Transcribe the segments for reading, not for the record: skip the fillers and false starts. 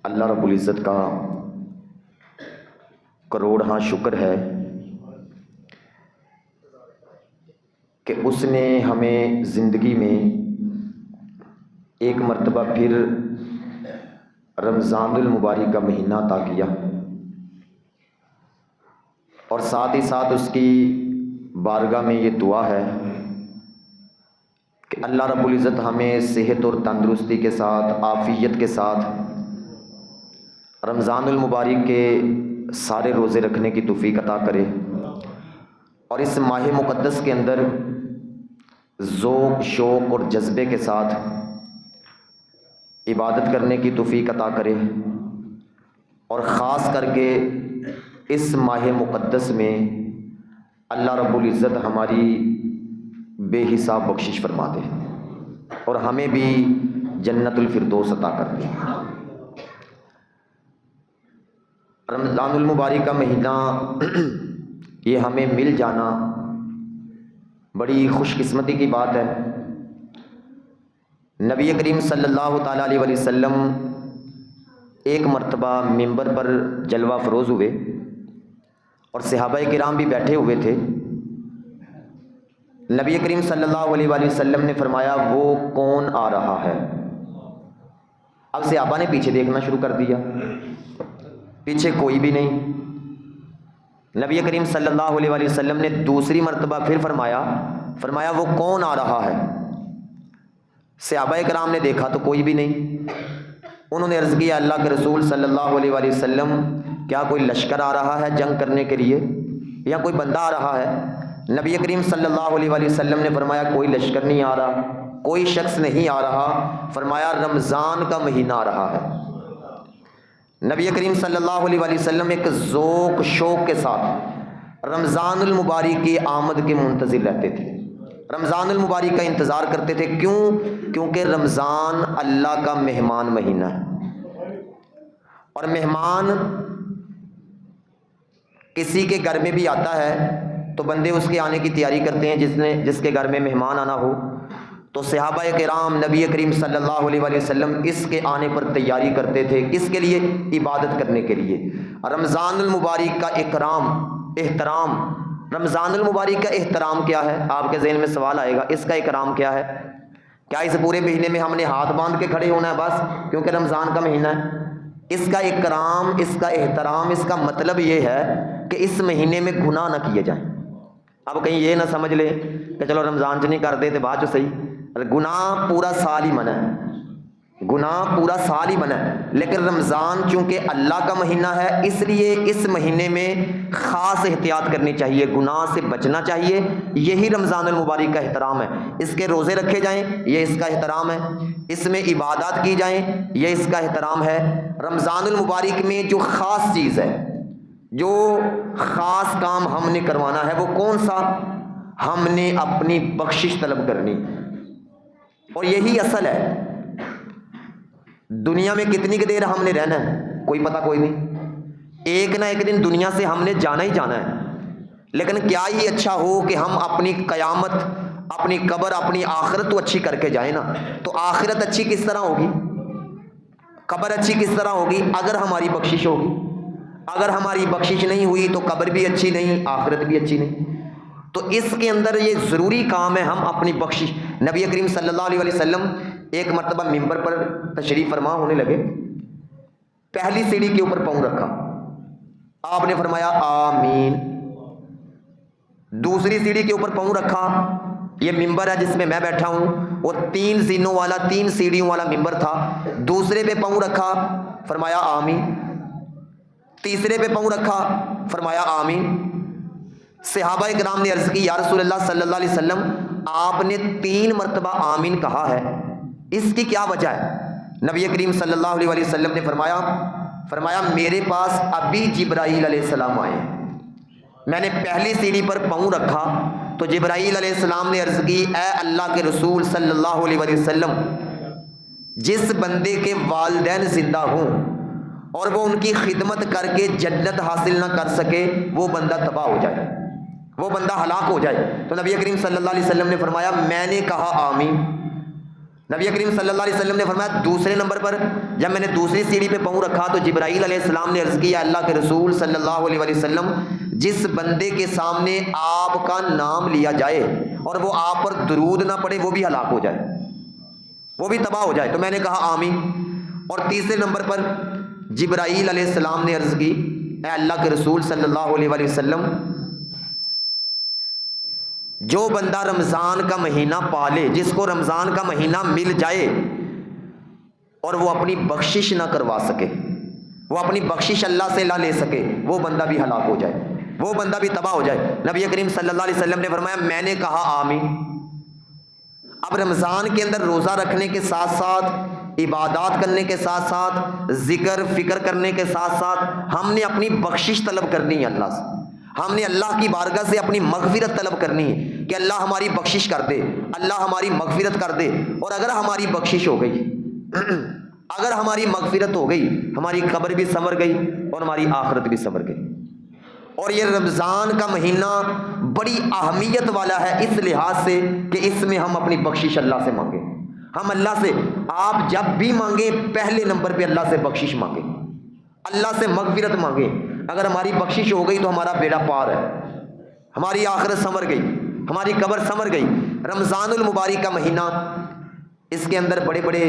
اللہ رب العزت کا کروڑ شکر ہے کہ اس نے ہمیں زندگی میں ایک مرتبہ پھر رمضان المبارک کا مہینہ عطا کیا، اور ساتھ ہی ساتھ اس کی بارگاہ میں یہ دعا ہے کہ اللہ رب العزت ہمیں صحت اور تندرستی کے ساتھ، عافیت کے ساتھ رمضان المبارک کے سارے روزے رکھنے کی توفیق عطا کرے، اور اس ماہ مقدس کے اندر ذوق، شوق اور جذبے کے ساتھ عبادت کرنے کی توفیق عطا کرے، اور خاص کر کے اس ماہ مقدس میں اللہ رب العزت ہماری بے حساب بخشش فرما دے اور ہمیں بھی جنت الفردوس عطا کر دے۔ رمضان المبارک کا مہینہ یہ ہمیں مل جانا بڑی خوش قسمتی کی بات ہے۔ نبی کریم صلی اللہ تعالیٰ علیہ وسلم ایک مرتبہ ممبر پر جلوہ فروز ہوئے اور صحابہ کرام بھی بیٹھے ہوئے تھے۔ نبی کریم صلی اللہ علیہ وسلم نے فرمایا وہ کون آ رہا ہے؟ اب صحابہ نے پیچھے دیکھنا شروع کر دیا، پیچھے کوئی بھی نہیں۔ نبی کریم صلی اللہ علیہ وسلم نے دوسری مرتبہ پھر فرمایا وہ کون آ رہا ہے؟ صحابہ کرام نے دیکھا تو کوئی بھی نہیں۔ انہوں نے عرض کیا اللہ کے رسول صلی اللہ علیہ وسلم کیا کوئی لشکر آ رہا ہے جنگ کرنے کے لیے یا کوئی بندہ آ رہا ہے؟ نبی کریم صلی اللہ علیہ وسلم نے فرمایا کوئی لشکر نہیں آ رہا، کوئی شخص نہیں آ رہا، فرمایا رمضان کا مہینہ آ رہا ہے۔ نبی کریم صلی اللہ علیہ وسلم ایک ذوق شوق کے ساتھ رمضان المبارک کی آمد کے منتظر رہتے تھے، رمضان المبارک کا انتظار کرتے تھے۔ کیونکہ رمضان اللہ کا مہمان مہینہ ہے، اور مہمان کسی کے گھر میں بھی آتا ہے تو بندے اس کے آنے کی تیاری کرتے ہیں، جس کے گھر میں مہمان آنا ہو تو صحابہ کرام نبی کریم صلی اللہ علیہ وسلم اس کے آنے پر تیاری کرتے تھے۔ کس کے لیے؟ عبادت کرنے کے لیے۔ رمضان المبارک کا احترام، رمضان المبارک کا احترام کیا ہے؟ آپ کے ذہن میں سوال آئے گا اس کا اکرام کیا ہے؟ کیا اس پورے مہینے میں ہم نے ہاتھ باندھ کے کھڑے ہونا ہے بس کیونکہ رمضان کا مہینہ ہے؟ اس کا اکرام، اس کا احترام، اس کا مطلب یہ ہے کہ اس مہینے میں گناہ نہ کیے جائیں۔ اب کہیں یہ نہ سمجھ لیں کہ چلو رمضان چ نہیں کر دیتے بعد چ صحیح، گناہ پورا سال ہی منع ہے، گناہ پورا سال ہی منع ہے، لیکن رمضان چونکہ اللہ کا مہینہ ہے اس لیے اس مہینے میں خاص احتیاط کرنی چاہیے، گناہ سے بچنا چاہیے۔ یہی رمضان المبارک کا احترام ہے۔ اس کے روزے رکھے جائیں یہ اس کا احترام ہے، اس میں عبادات کی جائیں یہ اس کا احترام ہے۔ رمضان المبارک میں جو خاص چیز ہے، جو خاص کام ہم نے کروانا ہے وہ کون سا؟ ہم نے اپنی بخشش طلب کرنی، اور یہی اصل ہے۔ دنیا میں کتنی دیر ہم نے رہنا ہے کوئی پتہ کوئی نہیں، ایک نہ ایک دن دنیا سے ہم نے جانا ہی جانا ہے، لیکن کیا ہی اچھا ہو کہ ہم اپنی قیامت، اپنی قبر، اپنی آخرت تو اچھی کر کے جائیں نا۔ تو آخرت اچھی کس طرح ہوگی؟ قبر اچھی کس طرح ہوگی؟ اگر ہماری بخشش ہوگی۔ اگر ہماری بخشش نہیں ہوئی تو قبر بھی اچھی نہیں، آخرت بھی اچھی نہیں۔ تو اس کے اندر یہ ضروری کام ہے ہم اپنی بخشش۔ نبی کریم صلی اللہ علیہ وسلم ایک مرتبہ ممبر پر تشریف فرما ہونے لگے، پہلی سیڑھی کے اوپر پاؤں رکھا، آپ نے فرمایا آمین۔ دوسری سیڑھی کے اوپر پاؤں رکھا، یہ ممبر ہے جس میں میں بیٹھا ہوں، وہ 3 زینوں والا 3 سیڑھیوں والا ممبر تھا، دوسرے پہ پاؤں رکھا، فرمایا آمین۔ تیسرے پہ پاؤں رکھا، فرمایا آمین۔ صحابہ کرام نے عرض کی یا رسول اللہ صلی اللہ علیہ وسلم آپ نے 3 مرتبہ آمین کہا ہے، اس کی کیا وجہ ہے؟ نبی کریم صلی اللہ علیہ وسلم نے فرمایا میرے پاس ابھی جبرائیل علیہ السلام آئے ہیں، میں نے پہلی سیڑھی پر پاؤں رکھا تو جبرائیل علیہ السلام نے عرض کی اے اللہ کے رسول صلی اللہ علیہ وسلم جس بندے کے والدین زندہ ہوں اور وہ ان کی خدمت کر کے جنت حاصل نہ کر سکے وہ بندہ تباہ ہو جائے، وہ بندہ ہلاک ہو جائے۔ تو نبی کریم صلی اللہ علیہ وسلم نے فرمایا میں نے کہا آمین۔ نبی کریم صلی اللہ علیہ وسلم نے فرمایا دوسرے نمبر پر جب میں نے دوسری سیڑھی پہ پاؤں رکھا تو جبرائیل علیہ السلام نے عرض کیا اللہ کے رسول صلی اللہ علیہ وسلم جس بندے کے سامنے آپ کا نام لیا جائے اور وہ آپ پر درود نہ پڑے وہ بھی ہلاک ہو جائے، وہ بھی تباہ ہو جائے۔ تو میں نے کہا آمین۔ اور تیسرے نمبر پر جبرائیل علیہ السلام نے عرض کی اے اللہ کے رسول صلی اللہ علیہ وسلم جو بندہ رمضان کا مہینہ پالے، جس کو رمضان کا مہینہ مل جائے اور وہ اپنی بخشش نہ کروا سکے، وہ اپنی بخشش اللہ سے نہ لے سکے، وہ بندہ بھی ہلاک ہو جائے، وہ بندہ بھی تباہ ہو جائے۔ نبی کریم صلی اللہ علیہ وسلم نے فرمایا میں نے کہا آمین۔ اب رمضان کے اندر روزہ رکھنے کے ساتھ ساتھ، عبادات کرنے کے ساتھ ساتھ، ذکر فکر کرنے کے ساتھ ساتھ ہم نے اپنی بخشش طلب کرنی ہے اللہ سے، ہم نے اللہ کی بارگاہ سے اپنی مغفرت طلب کرنی ہے کہ اللہ ہماری بخشش کر دے، اللہ ہماری مغفرت کر دے۔ اور اگر ہماری بخشش ہو گئی، اگر ہماری مغفرت ہو گئی، ہماری قبر بھی سنور گئی اور ہماری آخرت بھی سنور گئی۔ اور یہ رمضان کا مہینہ بڑی اہمیت والا ہے اس لحاظ سے کہ اس میں ہم اپنی بخشش اللہ سے مانگیں۔ ہم اللہ سے، آپ جب بھی مانگیں پہلے نمبر پہ اللہ سے بخشش مانگیں، اللہ سے مغفرت مانگیں۔ اگر ہماری بخشش ہو گئی تو ہمارا بیڑا پار ہے، ہماری آخرت سنور گئی، ہماری قبر سنور گئی۔ رمضان المبارک کا مہینہ، اس کے اندر بڑے بڑے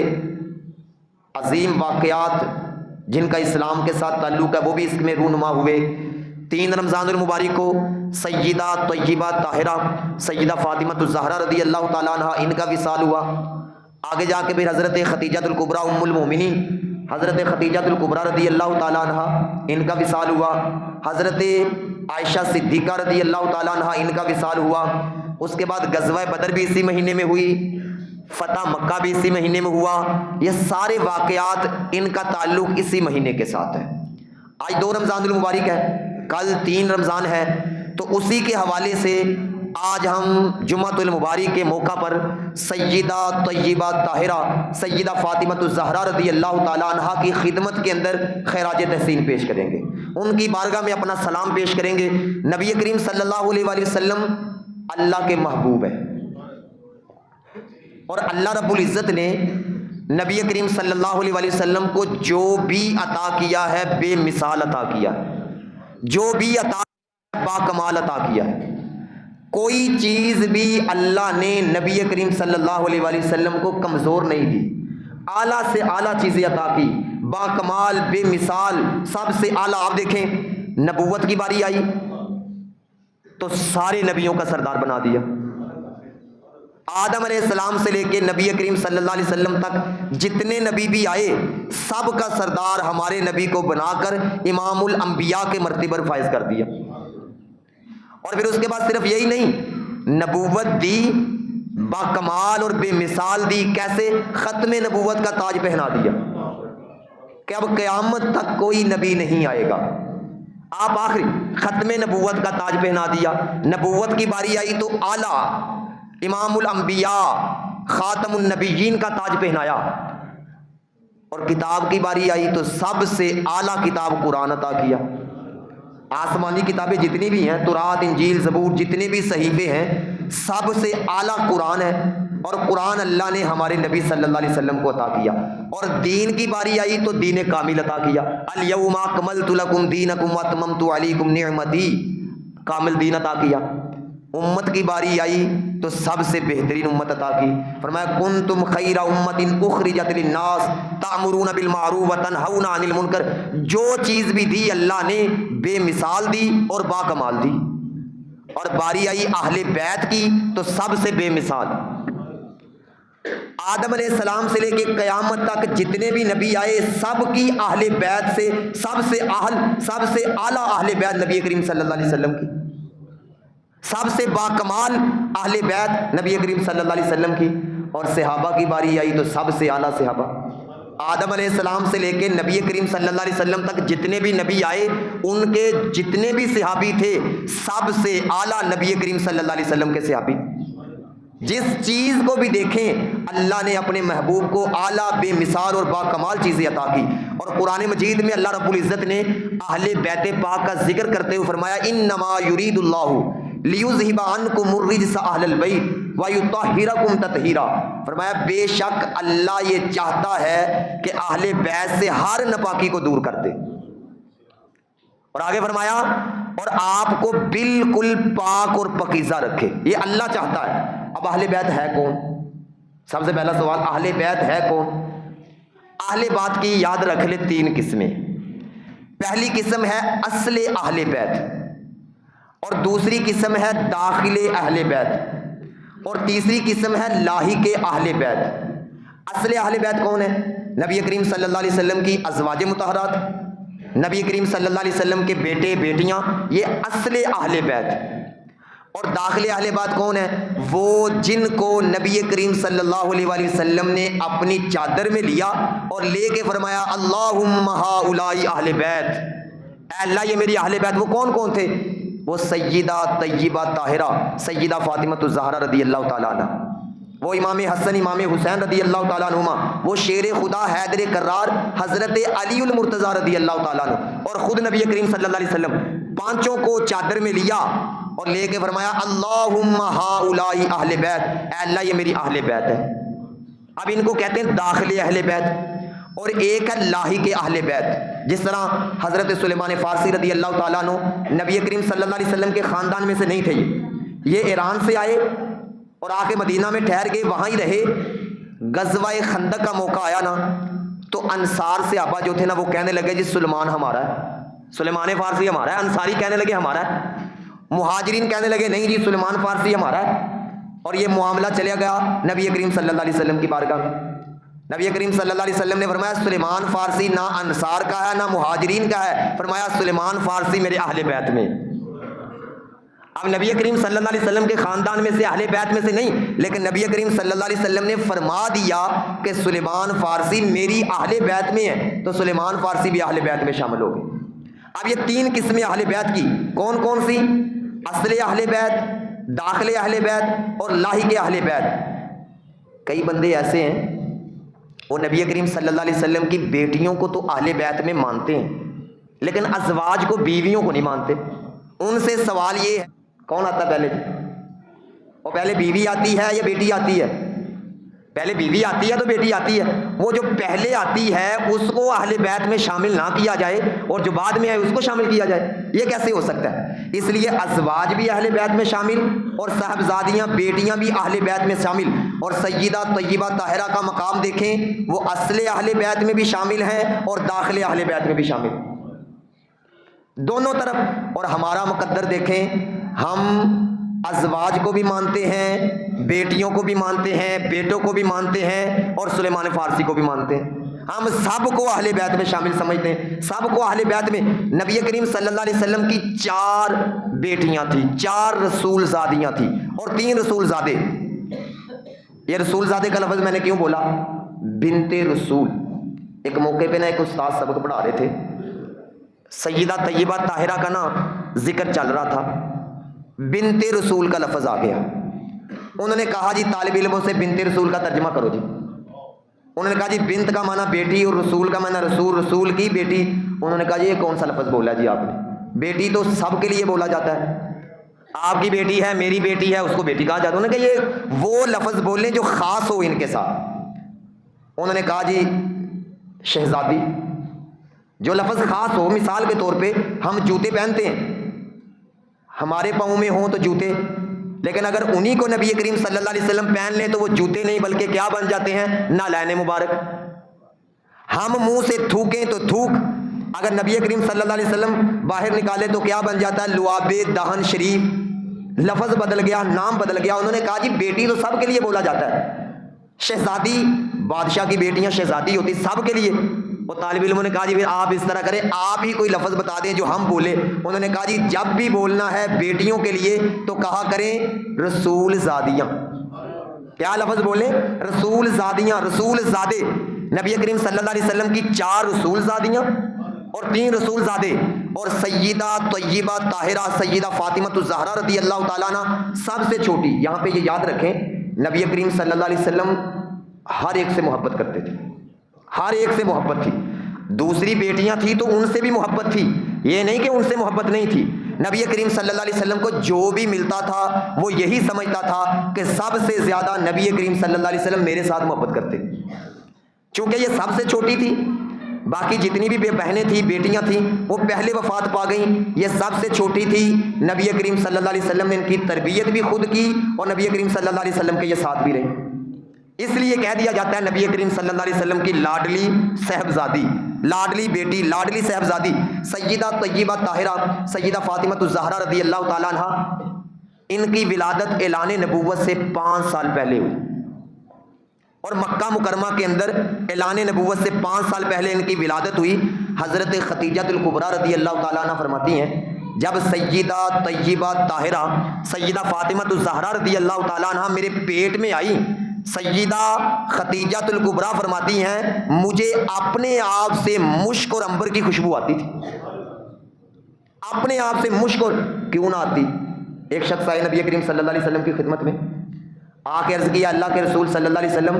عظیم واقعات جن کا اسلام کے ساتھ تعلق ہے وہ بھی اس میں رونما ہوئے۔ 3 رمضان المبارک کو سیدہ طیبہ طاہرہ سیدہ فاطمہ الزہرا رضی اللہ تعالیٰ عنہ ان کا وصال ہوا۔ آگے جا کے پھر حضرت خدیجہ الکبریٰ ام المومنین حضرت خدیجہ الکبریٰ رضی اللہ تعالیٰ عنہ ان کا وصال ہوا۔ حضرت عائشہ صدیقہ رضی اللہ تعالیٰ عنہ ان کا وصال ہوا۔ اس کے بعد غزوہ بدر بھی اسی مہینے میں ہوئی، فتح مکہ بھی اسی مہینے میں ہوا۔ یہ سارے واقعات ان کا تعلق اسی مہینے کے ساتھ ہے۔ آج 2 رمضان المبارک ہے، کل 3 رمضان ہے، تو اسی کے حوالے سے آج ہم جمعۃ المبارک کے موقع پر سیدہ طیبہ طاہرہ سیدہ فاطمہ الزہرا رضی اللہ تعالیٰ عنہ کی خدمت کے اندر خراج تحسین پیش کریں گے، ان کی بارگاہ میں اپنا سلام پیش کریں گے۔ نبی کریم صلی اللہ علیہ وسلم اللہ کے محبوب ہے، اور اللہ رب العزت نے نبی کریم صلی اللہ علیہ وسلم کو جو بھی عطا کیا ہے بے مثال عطا کیا ہے، جو بھی عطا با کمال عطا کیا ہے۔ کوئی چیز بھی اللہ نے نبی کریم صلی اللہ علیہ وسلم کو کمزور نہیں دی، اعلیٰ سے اعلیٰ چیزیں عطا کی، با کمال بے مثال سب سے اعلیٰ۔ آپ دیکھیں نبوت کی باری آئی تو سارے نبیوں کا سردار بنا دیا، آدم علیہ السلام سے لے کے نبی کریم صلی اللہ علیہ وسلم تک جتنے نبی بھی آئے سب کا سردار ہمارے نبی کو بنا کر امام الانبیاء کے مرتبے پر فائز کر دیا۔ اور پھر اس کے بعد صرف یہی نہیں، نبوت دی، با کمال اور بے مثال دی، کیسے؟ ختم نبوت کا تاج پہنا دیا کہ اب قیامت تک کوئی نبی نہیں آئے گا، آپ آخری ختم نبوت کا تاج پہنا دیا۔ نبوت کی باری آئی تو اعلیٰ امام الانبیاء خاتم النبیین کا تاج پہنایا، اور کتاب کی باری آئی تو سب سے اعلیٰ کتاب قرآن عطا کیا۔ آسمانی کتابیں جتنی بھی ہیں، تورات انجیل زبور جتنے بھی صحیفے ہیں، سب سے اعلیٰ قرآن ہے، اور قرآن اللہ نے ہمارے نبی صلی اللہ علیہ وسلم کو عطا کیا۔ اور دین کی باری آئی تو دین کامل عطا کیا، الیوم اکملت لکم دینکم واتممت علیکم نعمتی، کامل دین عطا کیا۔ امت کی باری آئی تو سب سے بہترین امت عطا کی، فرمایا کنتم خیر امت اخرجت للناس تأمرون بالمعروف وتنہون عن المنکر۔ جو چیز بھی دی اللہ نے بے مثال دی اور با کمال دی۔ اور باری آئی اہل بیت کی تو سب سے بے مثال، آدم علیہ السلام سے لے کے قیامت تک جتنے بھی نبی آئے سب کی اہل بیت سے سب سے اعلیٰ اہل بیت نبی کریم صلی اللہ علیہ وسلم کی، سب سے با کمال اہل بیت نبی کریم صلی اللہ علیہ وسلم کی۔ اور صحابہ کی باری آئی تو سب سے اعلیٰ صحابہ، آدم علیہ السلام سے لے کے نبی کریم صلی اللہ علیہ وسلم تک جتنے بھی نبی آئے ان کے جتنے بھی صحابی تھے سب سے اعلیٰ نبی کریم صلی اللہ علیہ وسلم کے صحابی۔ جس چیز کو بھی دیکھیں اللہ نے اپنے محبوب کو اعلیٰ بے مثال اور با کمال چیزیں عطا کی۔ اور قرآن مجید میں اللہ رب العزت نے اہل بیت پاک کا ذکر کرتے ہوئے فرمایا انما یرید اللہ لیذہب عنکم الرجس اہل البیت وَيُطَهِّرَكُمْ تَطْهِيرًا، فرمایا بے شک اللہ یہ چاہتا ہے کہ اہل بیت سے ہر ناپاکی کو دور کر دے، اور آگے فرمایا اور آپ کو بالکل پاک اور پاکیزہ رکھے، یہ اللہ چاہتا ہے۔ اب اہل بیت ہے کون؟ سب سے پہلا سوال، اہل بیت ہے کون؟ اہل بیت کی یاد رکھ لے تین قسمیں۔ پہلی قسم ہے اصل اہل بیت، اور دوسری قسم ہے داخل اہل بیت، اور تیسری قسم ہے لاحق اہل بیت۔ اصل اہل بیت کون ہے؟ نبی کریم صلی اللہ علیہ وسلم کی ازواج مطہرات، نبی کریم صلی اللہ علیہ وسلم کے بیٹے بیٹیاں، یہ اصل اہل بیت۔ اور داخل اہل بیت کون ہے؟ وہ جن کو نبی کریم صلی اللہ علیہ وآلہ وسلم نے اپنی چادر میں لیا اور لے کے فرمایا اللہم ہؤلاء اہل بیت، اے اللہ یہ میری اہل بیت۔ وہ کون کون تھے؟ وہ سیدہ طیبہ طاہرہ سیدہ فاطمہ الزہرا رضی اللہ تعالیٰ عنہ، وہ امام حسن امام حسین رضی اللہ تعالیٰ عنہما، وہ شیر خدا حیدر کرار حضرت علی المرتضیٰ رضی اللہ تعالیٰ عنہ، اور خود نبی کریم صلی اللہ علیہ وسلم پانچوں کو چادر میں لیا اور لے کے فرمایا اللہم ہؤلاء اہل بیت، اے اللہ یہ میری اہل بیت ہے۔ اب ان کو کہتے ہیں داخل اہل بیت، اور ایک ہے لاحق اہل بیت۔ جس طرح حضرت سلیمان فارسی رضی اللہ تعالیٰ عنہ نبی کریم صلی اللہ علیہ وسلم کے خاندان میں سے نہیں تھے، یہ ایران سے آئے اور آ کے مدینہ میں ٹھہر گئے، وہاں ہی رہے۔ غزوہ خندق کا موقع آیا نا، تو انصار سے آبا جو تھے نا وہ کہنے لگے جی سلیمان ہمارا ہے، سلیمان فارسی ہمارا ہے۔ انصاری کہنے لگے ہمارا ہے، مہاجرین کہنے لگے نہیں جی سلیمان فارسی ہمارا ہے، اور یہ معاملہ چلے گیا نبی کریم صلی اللہ علیہ وسلم کی بارگاہ میں۔ نبی کریم صلی اللہ علیہ وسلم نے فرمایا سلیمان فارسی نہ انصار کا ہے نہ مہاجرین کا ہے، فرمایا سلیمان فارسی میرے اہل بیت میں۔ اب نبی کریم صلی اللہ علیہ وسلم کے خاندان میں سے اہل بیت میں سے نہیں، لیکن نبی کریم صلی اللہ علیہ وسلم نے فرما دیا کہ سلیمان فارسی میری اہل بیت میں ہے، تو سلیمان فارسی بھی اہل بیت میں شامل ہو گئے۔ اب یہ تین قسمیں اہل بیت کی کون کون سی؟ اصل اہل بیت، داخل اہل بیت، اور لاحق اہل بیت۔ کئی بندے ایسے ہیں وہ نبی کریم صلی اللہ علیہ وسلم کی بیٹیوں کو تو اہل بیت میں مانتے ہیں، لیکن ازواج کو بیویوں کو نہیں مانتے۔ ان سے سوال یہ ہے کون آتا پہلے؟ وہ پہلے بیوی آتی ہے یا بیٹی آتی ہے؟ پہلے بیوی آتی ہے تو بیٹی آتی ہے۔ وہ جو پہلے آتی ہے اس کو اہل بیت میں شامل نہ کیا جائے اور جو بعد میں آئے اس کو شامل کیا جائے، یہ کیسے ہو سکتا ہے؟ اس لیے ازواج بھی اہل بیت میں شامل، اور صاحبزادیاں بیٹیاں بھی اہل بیت میں شامل، اور سیدہ طیبہ طاہرہ کا مقام دیکھیں وہ اصل اہل بیت میں بھی شامل ہیں اور داخل اہل بیت میں بھی شامل، دونوں طرف۔ اور ہمارا مقدر دیکھیں، ہم ازواج کو بھی مانتے ہیں، بیٹیوں کو بھی مانتے ہیں، بیٹوں کو بھی مانتے ہیں، اور سلیمان فارسی کو بھی مانتے ہیں۔ ہم سب کو اہل بیت میں شامل سمجھتے ہیں، سب کو اہل بیت میں۔ نبی کریم صلی اللہ علیہ وسلم کی 4 بیٹیاں تھیں، 4 رسول زادیاں تھیں، اور 3 رسول زادے۔ یہ رسول زادے کا لفظ میں نے کیوں بولا؟ بنت رسول۔ ایک موقع پہ نا ایک استاد سبق پڑھا رہے تھے، سیدہ طیبہ طاہرہ کا نا ذکر چل رہا تھا، بنت رسول کا لفظ آ گیا۔ انہوں نے کہا جی طالب علموں سے بنت رسول کا ترجمہ کرو جی۔ انہوں نے کہا جی بنت کا معنی بیٹی اور رسول کا معنی رسول، رسول کی بیٹی۔ انہوں نے کہا جی یہ کون سا لفظ بولا جی آپ نے؟ بیٹی تو سب کے لیے بولا جاتا ہے، آپ کی بیٹی ہے، میری بیٹی ہے، اس کو بیٹی کہا جاتا ہے۔ انہوں نے کہا یہ وہ لفظ بولیں جو خاص ہو ان کے ساتھ۔ انہوں نے کہا جی شہزادی، جو لفظ خاص ہو، مثال کے طور پہ ہم جوتے پہنتے ہیں، ہمارے پاؤں میں ہوں تو جوتے، لیکن اگر انہی کو نبی کریم صلی اللہ علیہ وسلم پہن لیں تو وہ جوتے نہیں بلکہ کیا بن جاتے ہیں؟ نالین مبارک۔ ہم منہ سے تھوکیں تو تھوک، اگر نبی کریم صلی اللہ علیہ وسلم باہر نکالے تو کیا بن جاتا ہے؟ لعاب دہن شریف۔ لفظ بدل گیا، نام بدل گیا۔ انہوں نے کہا جی بیٹی تو سب کے لیے بولا جاتا ہے، شہزادی بادشاہ کی بیٹیاں شہزادی ہوتی سب کے لیے۔ وہ طالب علموں نے کہا جی پھر آپ اس طرح کریں، آپ ہی کوئی لفظ بتا دیں جو ہم بولے۔ انہوں نے کہا جی جب بھی بولنا ہے بیٹیوں کے لیے تو کہا کریں رسول زادیاں۔ کیا لفظ بولیں؟ رسول زادیاں، رسول زادے۔ نبی کریم صلی اللہ علیہ وسلم کی 4 رسول زادیاں اور 3 رسول زادے، اور سیدہ طیبہ طاہرہ سیدہ فاطمہ الزہرا رضی اللہ تعالیٰ عنہ سب سے چھوٹی۔ یہاں پہ یہ یاد رکھیں نبی کریم صلی اللہ علیہ وسلم ہر ایک سے محبت کرتے تھے، ہر ایک سے محبت تھی۔ دوسری بیٹیاں تھیں تو ان سے بھی محبت تھی، یہ نہیں کہ ان سے محبت نہیں تھی، نبی کریم صلی اللہ علیہ وسلم کو جو بھی ملتا تھا وہ یہی سمجھتا تھا کہ سب سے زیادہ نبی کریم صلی اللہ علیہ وسلم میرے ساتھ محبت کرتے، چونکہ یہ سب سے چھوٹی تھی، باقی جتنی بھی بہنیں تھیں بیٹیاں تھیں وہ پہلے وفات پا گئیں، یہ سب سے چھوٹی تھی۔ نبی کریم صلی اللہ علیہ وسلم نے ان کی تربیت بھی خود کی اور نبی کریم صلی اللہ علیہ وسلم کے یہ ساتھ بھی رہے، اس لیے کہہ دیا جاتا ہے نبی کریم صلی اللہ علیہ وسلم کی لاڈلی صاحبزادی، لاڈلی بیٹی، لاڈلی صاحبزادی سیدہ طیبہ طاہرہ سیدہ فاطمہ الزہرا رضی اللہ تعالیٰ عنہ، ان کی ولادت اعلان نبوت سے 5 سال پہلے ہوئی، اور مکہ مکرمہ کے اندر اعلان نبوت سے 5 سال پہلے ان کی ولادت ہوئی۔ حضرت خدیجہ الکبریٰ رضی اللہ تعالیٰ عنہ فرماتی ہیں جب سیدہ طیبہ طاہرہ سیدہ فاطمہ الزہرا رضی اللہ تعالیٰ عنہ میرے پیٹ میں آئی، سیدہ خدیجہ الکبریٰ فرماتی ہیں مجھے اپنے آپ سے مشک اور عنبر کی خوشبو آتی تھی، اپنے آپ سے مشک، اور کیوں نہ آتی؟ ایک شخص آئے نبی کریم صلی اللہ علیہ وسلم کی خدمت میں، آ کے عرض کیا اللہ کے رسول صلی اللہ علیہ وسلم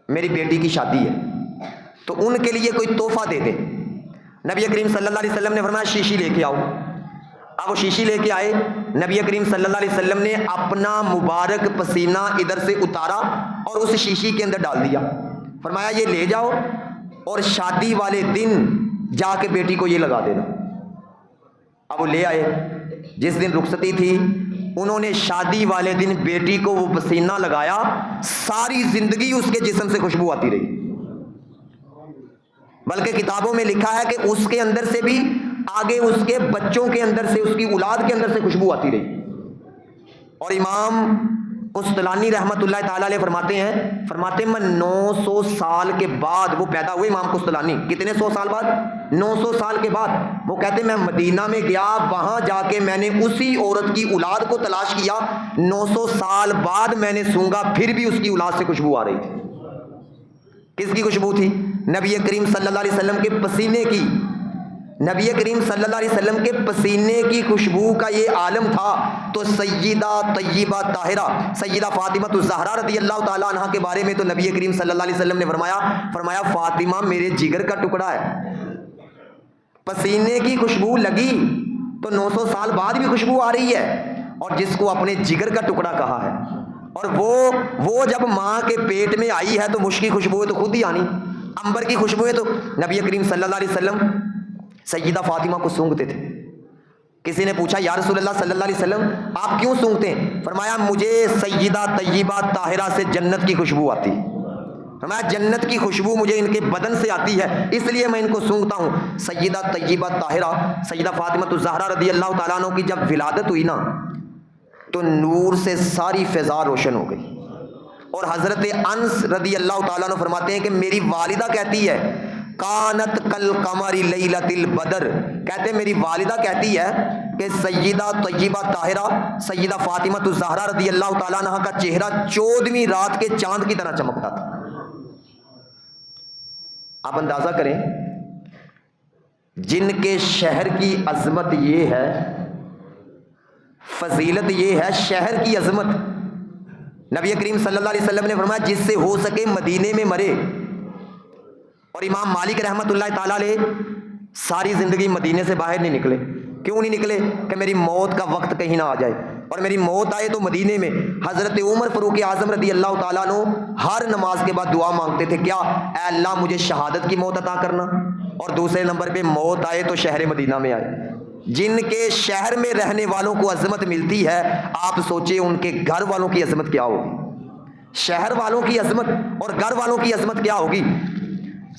میری بیٹی کی شادی ہے تو ان کے لیے کوئی تحفہ دے دے۔ نبی کریم صلی اللہ علیہ وسلم نے فرمایا شیشی لے کے آؤ۔ اب وہ شیشی لے کے آئے، نبی کریم صلی اللہ علیہ وسلم نے اپنا مبارک پسینہ ادھر سے اتارا اور اس شیشی کے اندر ڈال دیا، فرمایا یہ لے جاؤ اور شادی والے دن جا کے بیٹی کو یہ لگا دینا۔ اب وہ لے آئے، جس دن رخصتی تھی انہوں نے شادی والے دن بیٹی کو وہ پسینہ لگایا، ساری زندگی اس کے جسم سے خوشبو آتی رہی، بلکہ کتابوں میں لکھا ہے کہ اس کے اندر سے بھی آگے اس کے بچوں کے اندر سے، اس کی اولاد کے اندر سے خوشبو آتی رہی۔ اور امام قسطلانی رحمۃ اللہ تعالیٰ علیہ فرماتے ہیں میں 900 سال کے بعد وہ پیدا ہوئے، امام قسطلانی کتنے 100 سال بعد؟ 900 سال کے بعد وہ کہتے ہیں میں مدینہ میں گیا، وہاں جا کے میں نے اسی عورت کی اولاد کو تلاش کیا، 900 سال بعد میں نے سونگا، پھر بھی اس کی اولاد سے خوشبو آ رہی تھی۔ کس کی خوشبو تھی؟ نبی کریم صلی اللہ علیہ وسلم کے پسینے کی، نبی کریم صلی اللہ علیہ وسلم کے پسینے کی خوشبو کا یہ عالم تھا۔ تو سیدہ طیبہ طاہرہ سیدہ فاطمہ الزہرا رضی اللہ تعالیٰ عنہ کے بارے میں تو نبی کریم صلی اللہ علیہ وسلم نے فرمایا فاطمہ میرے جگر کا ٹکڑا ہے، پسینے کی خوشبو لگی تو 900 سال بعد بھی خوشبو آ رہی ہے، اور جس کو اپنے جگر کا ٹکڑا کہا ہے، اور وہ جب ماں کے پیٹ میں آئی ہے تو مشک کی خوشبو ہے تو خود ہی آنی، عنبر کی خوشبو ہے تو نبی کریم صلی اللہ علیہ وسلم سیدہ فاطمہ کو سونگتے تھے۔ کسی نے پوچھا یا رسول اللہ صلی اللہ علیہ وسلم آپ کیوں سونگتے ہیں؟ فرمایا مجھے سیدہ طیبہ طاہرہ سے جنت کی خوشبو آتی، فرمایا جنت کی خوشبو مجھے ان کے بدن سے آتی ہے اس لیے میں ان کو سونگتا ہوں۔ سیدہ طیبہ طاہرہ سیدہ فاطمہ الزہرا رضی اللہ تعالیٰ عنہ کی جب ولادت ہوئی نا تو نور سے ساری فضا روشن ہو گئی، اور حضرت انس رضی اللہ تعالیٰ عنہ فرماتے ہیں کہ میری والدہ کہتی ہے کانت کل قمر لیلۃ البدر، کہتے ہیں میری والدہ کہتی ہے کہ سیدہ طیبہ طاہرہ سیدہ فاطمہ الزہرا رضی اللہ تعالیٰ عنہ کا چہرہ 14ویں رات کے چاند کی طرح چمکتا تھا۔ آپ اندازہ کریں جن کے شہر کی عظمت یہ ہے، فضیلت یہ ہے، شہر کی عظمت، نبی کریم صلی اللہ علیہ وسلم نے فرمایا جس سے ہو سکے مدینے میں مرے، اور امام مالک رحمۃ اللہ تعالیٰ علیہ ساری زندگی مدینے سے باہر نہیں نکلے۔ کیوں نہیں نکلے؟ کہ میری موت کا وقت کہیں نہ آ جائے، اور میری موت آئے تو مدینے میں۔ حضرت عمر فاروق اعظم رضی اللہ تعالیٰ عنہ ہر نماز کے بعد دعا مانگتے تھے، کیا اے اللہ مجھے شہادت کی موت عطا کرنا، اور دوسرے نمبر پہ موت آئے تو شہر مدینہ میں آئے۔ جن کے شہر میں رہنے والوں کو عظمت ملتی ہے، آپ سوچیں ان کے گھر والوں کی عظمت کیا ہوگی، شہر والوں کی عظمت اور گھر والوں کی عظمت کیا ہوگی۔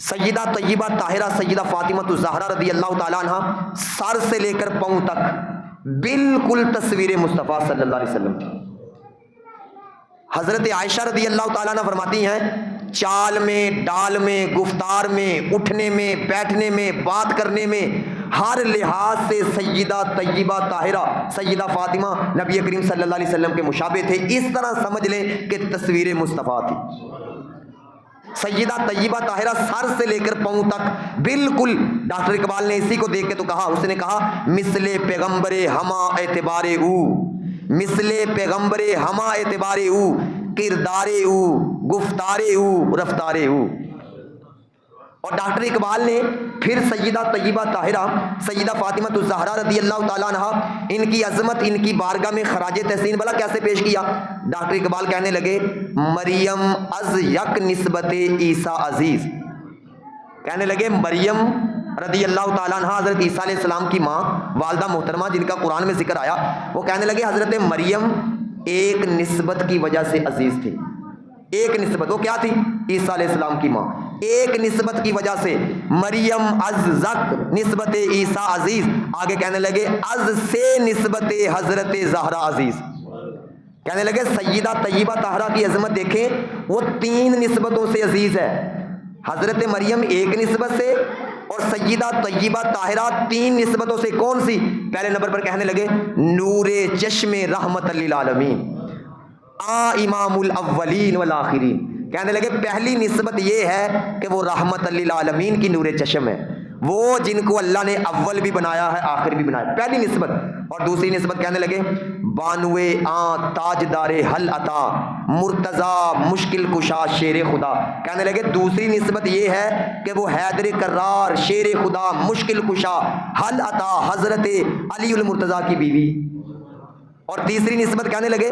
سیدہ طیبہ طاہرہ سیدہ فاطمہ الزہرا رضی اللہ تعالیٰ عنہ سر سے لے کر پاؤں تک بالکل تصویر مصطفیٰ صلی اللہ علیہ وسلم تھی۔ حضرت عائشہ رضی اللہ تعالیٰ عنہ فرماتی ہیں چال میں، ڈال میں، گفتار میں، اٹھنے میں، بیٹھنے میں، بات کرنے میں، ہر لحاظ سے سیدہ طیبہ طاہرہ سیدہ فاطمہ نبی کریم صلی اللہ علیہ وسلم کے مشابہ تھے۔ اس طرح سمجھ لیں کہ تصویر مصطفیٰ تھی۔ سیدہ طیبہ طاہرہ سر سے لے کر پاؤں تک بالکل، ڈاکٹر اقبال نے اسی کو دیکھ کے تو کہا، اس نے کہا مثل پیغمبر ہما اعتبار او، مثل پیغمبر ہما اعتبار او، کردار او، گفتار او، رفتار او۔ اور ڈاکٹر اقبال نے پھر سیدہ طیبہ طاہرہ سیدہ فاطمہ الزہرا رضی اللہ تعالیٰ عنہا ان کی عظمت ان کی بارگاہ میں خراج تحسین بلا کیسے پیش کیا؟ ڈاکٹر اقبال کہنے لگے مریم از یک نسبت عیسیٰ عزیز، کہنے لگے مریم رضی اللہ تعالیٰ عنہ حضرت عیسیٰ علیہ السلام کی ماں والدہ محترمہ جن کا قرآن میں ذکر آیا، وہ کہنے لگے حضرت مریم ایک نسبت کی وجہ سے عزیز تھی. ایک نسبت، وہ کیا تھی؟ عیسیٰ علیہ السلام کی ماں. ایک نسبت کی وجہ سے مریم از زک نسبت عیسیٰ عزیز. آگے کہنے لگے از سے نسبت حضرت زہرا عزیز. کہنے لگے سیدہ طیبہ طاہرہ کی عظمت دیکھیں، وہ 3 نسبتوں سے عزیز ہے. حضرت مریم ایک نسبت سے اور سیدہ طیبہ طاہرہ 3 نسبتوں سے. کون سی؟ پہلے نمبر پر کہنے لگے نور چشم رحمت للعالمین امام الاولین والآخرین. کہنے لگے پہلی نسبت یہ ہے کہ وہ رحمت للعالمین کی نور چشم ہے، وہ جن کو اللہ نے اول بھی بنایا ہے آخر بھی بنایا، پہلی نسبت. اور دوسری نسبت کہنے لگے بانوے تاجدار حل عطا مرتضی مشکل کشا شیر خدا. کہنے لگے دوسری نسبت یہ ہے کہ وہ حیدر کرار شیر خدا مشکل کشا حل عطا حضرت علی المرتضی کی بیوی. اور تیسری نسبت کہنے لگے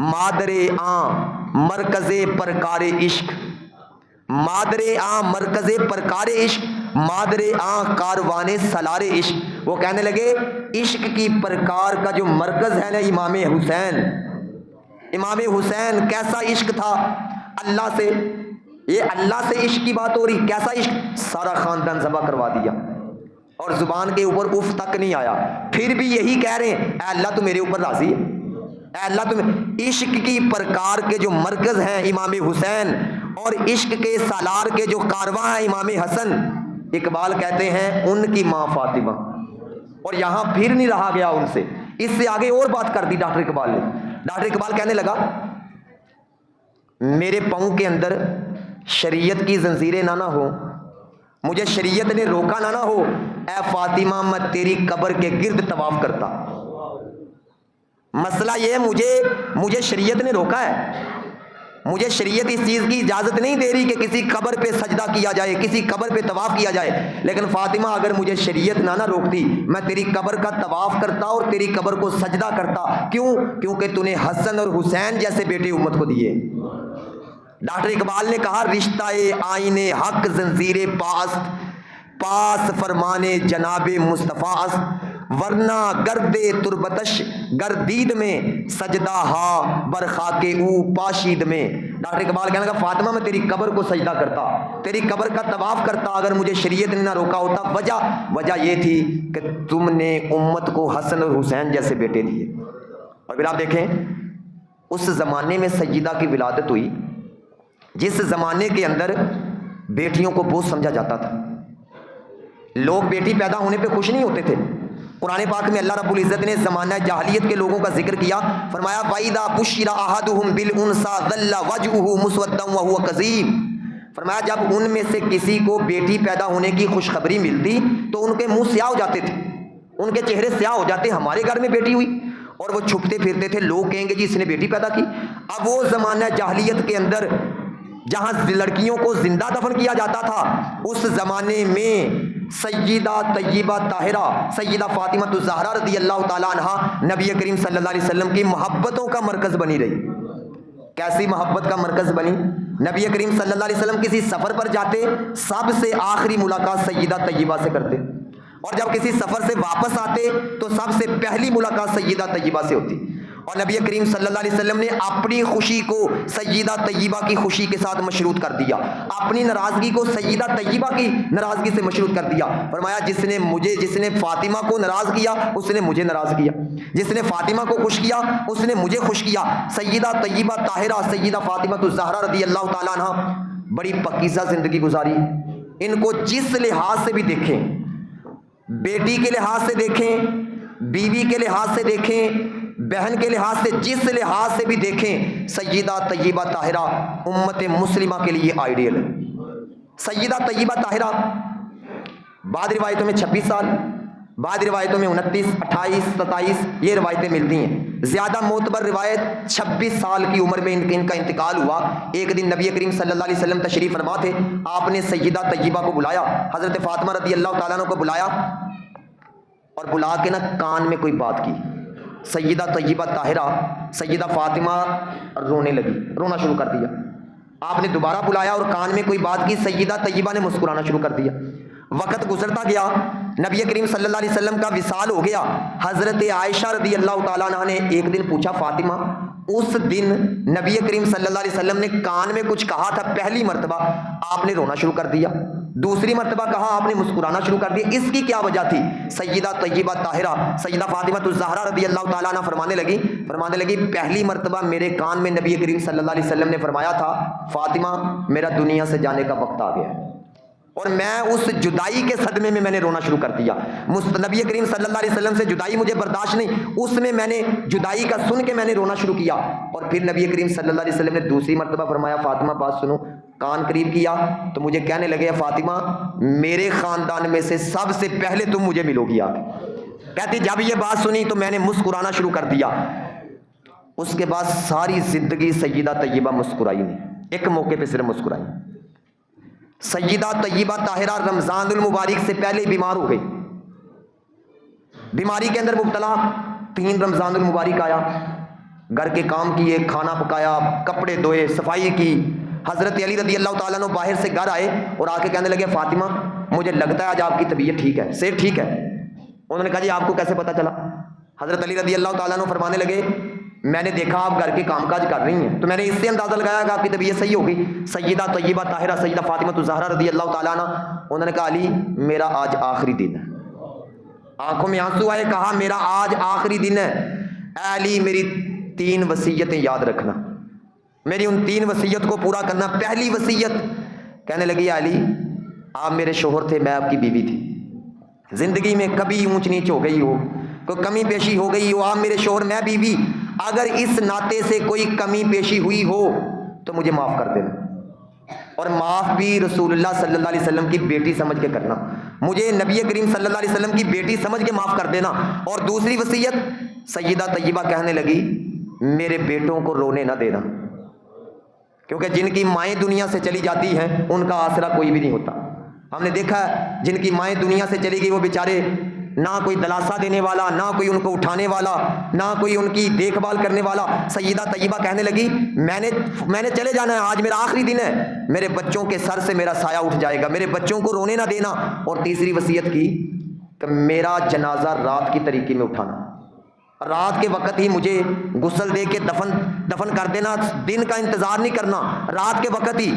مادر مرکز پرکار عشق، مادر مرکز پرکار عشق، مادر کاروان سالار عشق. وہ کہنے لگے عشق کی پرکار کا جو مرکز ہے نا امام حسین. امام حسین کیسا عشق تھا اللہ سے، یہ اللہ سے عشق کی بات ہو رہی. کیسا عشق؟ سارا خاندان ذبح کروا دیا اور زبان کے اوپر اف تک نہیں آیا، پھر بھی یہی کہہ رہے ہیں اے اللہ تو میرے اوپر راضی ہے، اے اللہ تم. عشق کی پرکار کے جو مرکز ہیں امام حسین اور عشق کے سالار کے جو کارواں ہیں امام حسن. اقبال کہتے ہیں ان کی ماں فاطمہ. اور یہاں پھر نہیں رہا گیا ان سے، اس سے آگے اور بات کر دی ڈاکٹر اقبال نے. ڈاکٹر اقبال کہنے لگا میرے پاؤں کے اندر شریعت کی زنجیریں نہ ہو، مجھے شریعت نے روکا نہ ہو، اے فاطمہ میں تیری قبر کے گرد طواف کرتا. مسئلہ یہ مجھے شریعت نے روکا ہے، مجھے شریعت اس چیز کی اجازت نہیں دے رہی کہ کسی قبر پہ سجدہ کیا جائے، کسی قبر پہ طواف کیا جائے. لیکن فاطمہ اگر مجھے شریعت نہ روکتی میں تیری قبر کا طواف کرتا اور تیری قبر کو سجدہ کرتا. کیوں؟ کیونکہ تو نے حسن اور حسین جیسے بیٹے امت کو دیے. ڈاکٹر اقبال نے کہا رشتہ آئین حق زنجیر پاس فرمانے جناب مصطفیٰ است، ورنہ گرد تربتش گردید میں سجدہ ہا برخاک او پاشید میں. ڈاکٹر اقبال کہنے لگا فاطمہ میں تیری قبر کو سجدہ کرتا، تیری قبر کا طواف کرتا اگر مجھے شریعت نے نہ روکا ہوتا. وجہ یہ تھی کہ تم نے امت کو حسن اور حسین جیسے بیٹے دیے. اور پھر آپ دیکھیں اس زمانے میں سیدہ کی ولادت ہوئی جس زمانے کے اندر بیٹیوں کو بوجھ سمجھا جاتا تھا. لوگ بیٹی پیدا ہونے پہ خوش نہیں ہوتے تھے. قرآن پاک میں اللہ رب العزت نے زمانہ جاہلیت کے لوگوں کا ذکر کیا، فرمایا وَإِذَا بُشِّرَ أَحَدُهُمْ بِالْأُنثَىٰ ظَلَّ وَجْهُهُ مُسْوَدًّا وَهُوَ كَظِيمٌ. فرمایا جب ان میں سے کسی کو بیٹی پیدا ہونے کی خوشخبری ملتی تو ان کے منہ سیاہ ہو جاتے تھے، ان کے چہرے سیاہ ہو جاتے، ہمارے گھر میں بیٹی ہوئی. اور وہ چھپتے پھرتے تھے، لوگ کہیں گے جی اس نے بیٹی پیدا کی. اب وہ زمانہ جاہلیت کے اندر جہاں لڑکیوں کو زندہ دفن کیا جاتا تھا، اس زمانے میں سیدہ طیبہ طاہرہ سیدہ فاطمہ الزہرا رضی اللہ تعالیٰ عنہ نبی کریم صلی اللہ علیہ وسلم کی محبتوں کا مرکز بنی رہی. کیسی محبت کا مرکز بنی؟ نبی کریم صلی اللہ علیہ وسلم کسی سفر پر جاتے، سب سے آخری ملاقات سیدہ طیبہ سے کرتے، اور جب کسی سفر سے واپس آتے تو سب سے پہلی ملاقات سیدہ طیبہ سے ہوتی. اور نبی کریم صلی اللہ علیہ وسلم نے اپنی خوشی کو سیدہ طیبہ کی خوشی کے ساتھ مشروط کر دیا، اپنی ناراضگی کو سیدہ طیبہ کی ناراضگی سے مشروط کر دیا. فرمایا جس نے فاطمہ کو ناراض کیا اس نے مجھے ناراض کیا، جس نے فاطمہ کو خوش کیا اس نے مجھے خوش کیا. سیدہ طیبہ طاہرہ سیدہ فاطمہ الزہرا رضی اللہ تعالیٰ عنہ بڑی پاکیزہ زندگی گزاری. ان کو جس لحاظ سے بھی دیکھیں، بیٹی کے لحاظ سے دیکھیں، بیوی کے لحاظ سے دیکھیں، بہن کے لحاظ سے، جس لحاظ سے بھی دیکھیں، سیدہ طیبہ طاہرہ امت مسلمہ کے لیے آئیڈیل ہے. سیدہ طیبہ طاہرہ بعض روایتوں میں 26 سال، بعض روایتوں میں 29، 28، 27 یہ روایتیں ملتی ہیں. زیادہ معتبر روایت 26 سال کی عمر میں ان کا انتقال ہوا۔ ایک دن نبی کریم صلی اللہ علیہ وسلم تشریف فرما تھے، آپ نے سیدہ طیبہ کو بلایا، حضرت فاطمہ رضی اللہ تعالیٰ عنہ کو بلایا اور بلا کے نا کان میں کوئی بات کی۔ سیدہ طیبہ طاہرہ سیدہ فاطمہ رونے لگی، رونا شروع کر دیا۔ آپ نے دوبارہ بلایا اور کان میں کوئی بات کی، سیدہ طیبہ نے مسکرانا شروع کر دیا۔ وقت گزرتا گیا، نبی کریم صلی اللہ علیہ وسلم کا وصال ہو گیا۔ حضرت عائشہ رضی اللہ تعالیٰ عنہ نے ایک دن پوچھا، فاطمہ اس دن نبی کریم صلی اللہ علیہ وسلم نے کان میں کچھ کہا تھا، پہلی مرتبہ آپ نے رونا شروع کر دیا، دوسری مرتبہ کہا آپ نے مسکرانا شروع کر دیا، اس کی کیا وجہ تھی؟ سیدہ طیبہ طاہرہ سیدہ فاطمہ الزہرا رضی اللہ تعالیٰ عنہ فرمانے لگی پہلی مرتبہ میرے کان میں نبی کریم صلی اللہ علیہ وسلم نے فرمایا تھا، فاطمہ میرا دنیا سے جانے کا وقت آ گیا ہے، اور میں اس جدائی کے صدمے میں نے رونا شروع کر دیا۔ نبی کریم صلی اللہ علیہ وسلم سے جدائی مجھے برداشت نہیں، اس میں نے جدائی کا سن کے میں نے رونا شروع کیا۔ اور پھر نبی کریم صلی اللہ علیہ وسلم نے دوسری مرتبہ فرمایا، فاطمہ بات سنو، کان قریب کیا تو مجھے کہنے لگے، فاطمہ میرے خاندان میں سے سب سے پہلے تم مجھے ملو گی۔ کہتی جب یہ بات سنی تو میں نے مسکرانا شروع کر دیا۔ اس کے بعد ساری زندگی سیدہ طیبہ مسکرائی نہیں، ایک موقع پہ صرف مسکرائی۔ سیدہ طیبہ طاہرہ رمضان المبارک سے پہلے بیمار ہو گئی، بیماری کے اندر مبتلا۔ 3 رمضان المبارک آیا، گھر کے کام کیے، کھانا پکایا، کپڑے دھوئے، صفائی کی۔ حضرت علی رضی اللہ تعالیٰ عنہ باہر سے گھر آئے اور آ کے کہنے لگے، فاطمہ مجھے لگتا ہے آج آپ کی طبیعت ٹھیک ہے، صحت ٹھیک ہے۔ انہوں نے کہا جی آپ کو کیسے پتا چلا؟ حضرت علی رضی اللہ تعالیٰ عنہ فرمانے لگے، میں نے دیکھا آپ گھر کے کام کاج کر رہی ہیں تو میں نے اس سے اندازہ لگایا کہ آپ کی طبیعت صحیح ہوگی۔ سیدہ طیبہ طاہرہ سیدہ فاطمہ الزہرا رضی اللہ تعالیٰ عنہ انہوں نے کہا، علی میرا آج آخری دن ہے۔ آنکھوں میں آنسو آئے، کہا میرا آج آخری دن ہے، اے علی میری 3 وصیتیں یاد رکھنا، میری ان 3 وصیت کو پورا کرنا۔ پہلی وصیت، کہنے لگی علی آپ میرے شوہر تھے، میں آپ کی بیوی تھی، زندگی میں کبھی اونچ نیچ ہو گئی ہو، کوئی کمی پیشی ہو گئی ہو، آپ میرے شوہر میں بیوی، اگر اس ناطے سے کوئی کمی پیشی ہوئی ہو تو مجھے معاف کر دینا، اور معاف بھی رسول اللہ صلی اللہ علیہ وسلم کی بیٹی سمجھ کے کرنا، مجھے نبی کریم صلی اللہ علیہ وسلم کی بیٹی سمجھ کے معاف کر دینا۔ اور دوسری وصیت سیدہ طیبہ کہنے لگی، میرے بیٹوں کو رونے نہ دینا، کیونکہ جن کی مائیں دنیا سے چلی جاتی ہیں ان کا آسرا کوئی بھی نہیں ہوتا۔ ہم نے دیکھا ہے جن کی مائیں دنیا سے چلی گئی وہ بیچارے نہ کوئی دلاسا دینے والا، نہ کوئی ان کو اٹھانے والا، نہ کوئی ان کی دیکھ بھال کرنے والا۔ سیدہ طیبہ کہنے لگی، میں نے چلے جانا ہے، آج میرا آخری دن ہے، میرے بچوں کے سر سے میرا سایہ اٹھ جائے گا، میرے بچوں کو رونے نہ دینا۔ اور تیسری وصیت کی کہ میرا جنازہ رات کی طریقے میں اٹھانا، رات کے وقت ہی مجھے غسل دے کے دفن کر دینا، دن کا انتظار نہیں کرنا، رات کے وقت ہی۔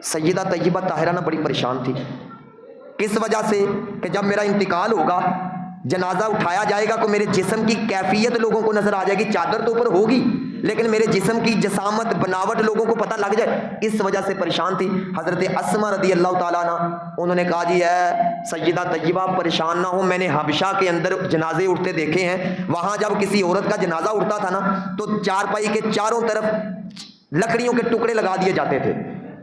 سیدہ طیبہ طاہرہ نہ بڑی پریشان تھی، کس وجہ سے؟ کہ جب میرا انتقال ہوگا، جنازہ اٹھایا جائے گا تو میرے جسم کی کیفیت لوگوں کو نظر آ جائے گی، چادر تو اوپر ہوگی لیکن میرے جسم کی جسامت بناوٹ لوگوں کو پتہ لگ جائے، اس وجہ سے پریشان تھی۔ حضرت اسماء رضی اللہ تعالیٰ عنہ انہوں نے کہا، جی اے سیدہ طیبہ پریشان نہ ہو، میں نے حبشہ کے اندر جنازے اٹھتے دیکھے ہیں، وہاں جب کسی عورت کا جنازہ اٹھتا تھا نا تو چارپائی کے چاروں طرف لکڑیوں کے ٹکڑے لگا دیے جاتے تھے،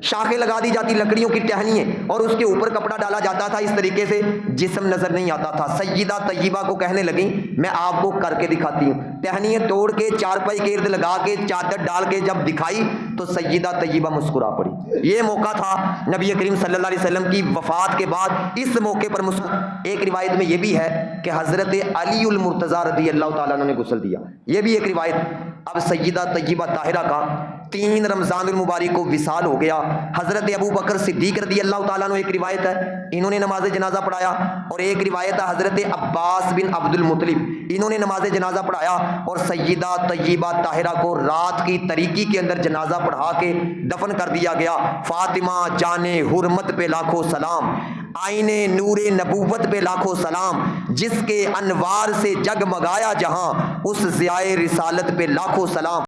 شاخیں لگا دی جاتی لکڑیوں کی ٹہنییں، اور اس کے اوپر کپڑا ڈالا جاتا تھا، اس طریقے سے جسم نظر نہیں آتا تھا۔ سیدہ طیبہ کو کہنے لگی، میں آپ کو کر کے دکھاتی ہوں۔ ٹہنیاں توڑ کے چارپائی کے ارد لگا کے چادر ڈال کے جب دکھائی تو سیدہ طیبہ مسکرا پڑی۔ یہ موقع تھا نبی کریم صلی اللہ علیہ وسلم کی وفات کے بعد، اس موقع پر ایک روایت میں یہ بھی ہے کہ حضرت علی المرتضیٰ رضی اللہ تعالیٰ عنہ نے غسل دیا، یہ بھی ایک روایت۔ اب سیدہ طیبہ طاہرہ کا 3 رمضان المبارک کو وصال ہو گیا۔ حضرت ابو بکر صدیق رضی اللہ تعالیٰ عنہ ایک روایت ہے انہوں نے نماز جنازہ پڑھایا، اور ایک روایت ہے حضرت عباس بن عبد المطلب انہوں نے نماز جنازہ پڑھایا، اور سیدہ طیبہ طاہرہ کو رات کی تاریکی کے اندر جنازہ پڑھا کے دفن کر دیا گیا۔ فاطمہ جان حرمت پہ لاکھوں سلام، آئین نور نبوت پہ لاکھوں سلام، جس کے انوار سے جگمگایا جہاں، اس ضیاء رسالت پہ لاکھوں سلام۔